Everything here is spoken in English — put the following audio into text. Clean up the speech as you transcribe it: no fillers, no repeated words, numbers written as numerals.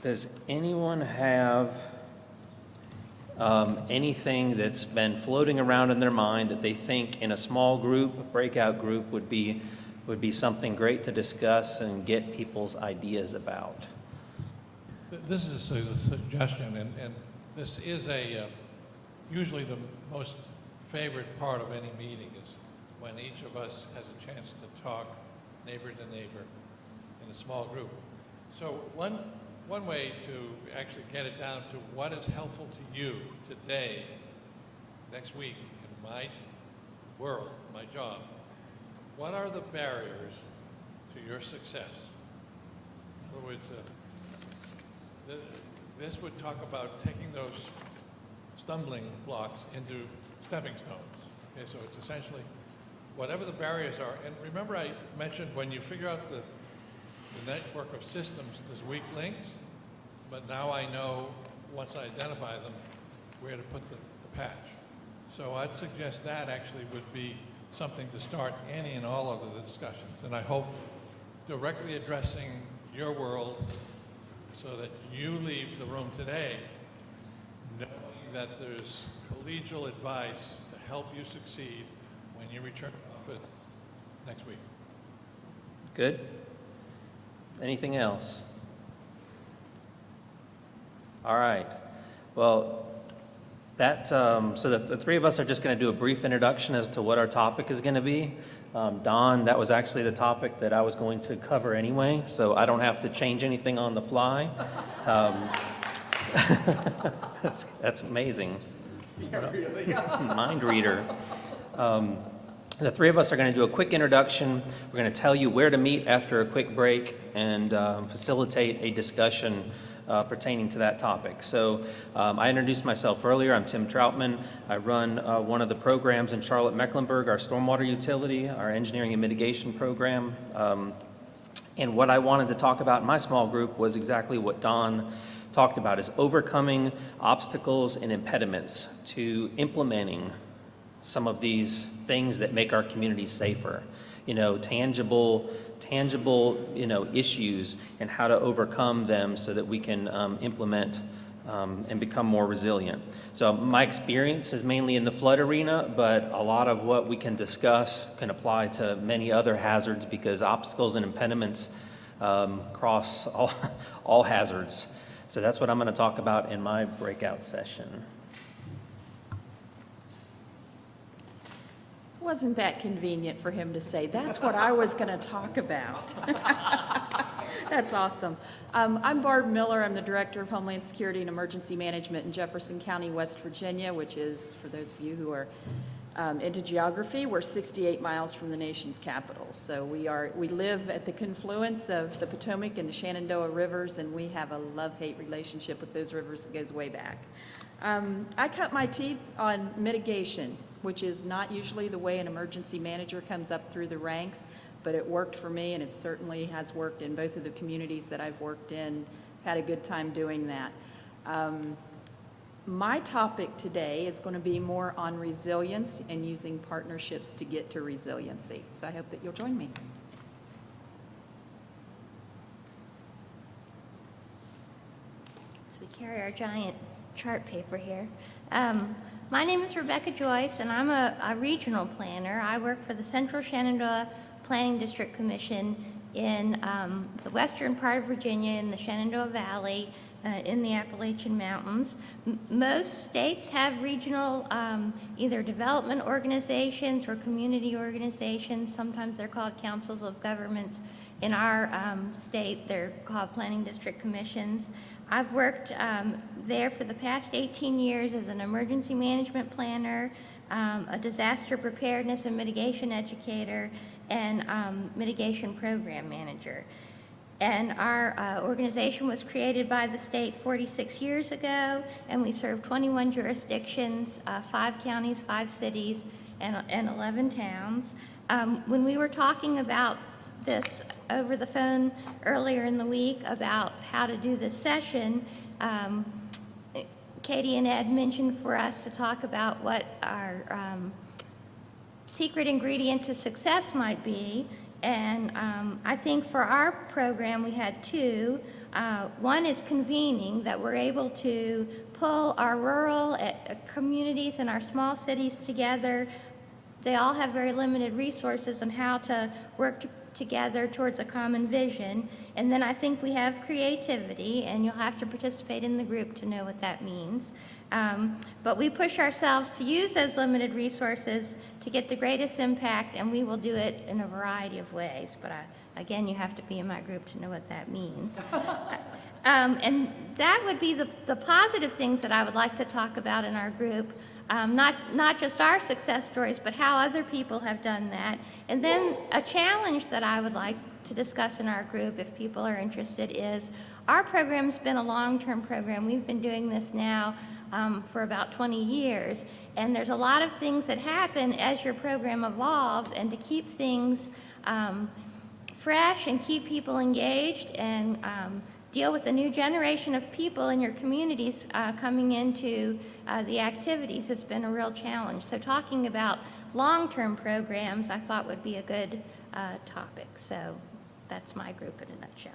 Does anyone have anything that's been floating around in their mind that they think in a small group, a breakout group, would be something great to discuss and get people's ideas about? This is a suggestion, and this is usually the most favorite part of any meeting is when each of us has a chance to talk neighbor to neighbor in a small group. So one way to actually get it down to what is helpful to you today, next week, in my world, my job, what are the barriers to your success? In other words, this would talk about taking those stumbling blocks into stepping stones. Okay, so it's essentially whatever the barriers are. And remember I mentioned when you figure out the network of systems, there's weak links, but now I know, once I identify them, where to put the patch. So I'd suggest that actually would be something to start any and all of the discussions. And I hope directly addressing your world so that you leave the room today knowing that there's collegial advice to help you succeed when you return to office next week. Good. Anything else? All right. Well, so the three of us are just going to do a brief introduction as to what our topic is going to be. Don, that was actually the topic that I was going to cover anyway, so I don't have to change anything on the fly. That's amazing. Yeah, really. Mind reader. The three of us are going to do a quick introduction. We're going to tell you where to meet after a quick break and facilitate a discussion pertaining to that topic. So I introduced myself earlier. I'm Tim Troutman. I run one of the programs in Charlotte-Mecklenburg, our stormwater utility, our engineering and mitigation program. And what I wanted to talk about in my small group was exactly what Don talked about, is overcoming obstacles and impediments to implementing some of these things that make our communities safer. Tangible, issues and how to overcome them so that we can implement and become more resilient. So my experience is mainly in the flood arena, but a lot of what we can discuss can apply to many other hazards because obstacles and impediments cross all hazards. So that's what I'm going to talk about in my breakout session. Wasn't that convenient for him to say, that's what I was going to talk about? That's awesome. I'm Barb Miller. I'm the Director of Homeland Security and Emergency Management in Jefferson County, West Virginia, which is, for those of you who are into geography, we're 68 miles from the nation's capital. So we live at the confluence of the Potomac and the Shenandoah rivers, and we have a love-hate relationship with those rivers that goes way back. I cut my teeth on mitigation, which is not usually the way an emergency manager comes up through the ranks, but it worked for me, and it certainly has worked in both of the communities that I've worked in. Had a good time doing that. My topic today is going to be more on resilience and using partnerships to get to resiliency. So I hope that you'll join me. So we carry our giant chart paper here. My name is Rebecca Joyce, and I'm a regional planner. I work for the Central Shenandoah Planning District Commission in the western part of Virginia, in the Shenandoah Valley, in the Appalachian Mountains. Most states have regional either development organizations or community organizations. Sometimes they're called councils of governments. In our state, they're called planning district commissions. I've worked there for the past 18 years as an emergency management planner, a disaster preparedness and mitigation educator, and mitigation program manager. And our organization was created by the state 46 years ago, and we serve 21 jurisdictions, 5 counties, 5 cities, and 11 towns. When we were talking about this over the phone earlier in the week about how to do this session, Katie and Ed mentioned for us to talk about what our secret ingredient to success might be. And I think for our program we had 2. One is convening, that we're able to pull our rural communities and our small cities together. They all have very limited resources on how to work together towards a common vision. And then I think we have creativity, and you'll have to participate in the group to know what that means. But we push ourselves to use those limited resources to get the greatest impact, and we will do it in a variety of ways. But again, you have to be in my group to know what that means. And that would be the positive things that I would like to talk about in our group. Not just our success stories, but how other people have done that. And then a challenge that I would like to discuss in our group, if people are interested, is our program's been a long-term program. We've been doing this now for about 20 years. And there's a lot of things that happen as your program evolves, and to keep things fresh and keep people engaged and deal with a new generation of people in your communities coming into the activities has been a real challenge. So talking about long-term programs I thought would be a good topic. So that's my group in a nutshell.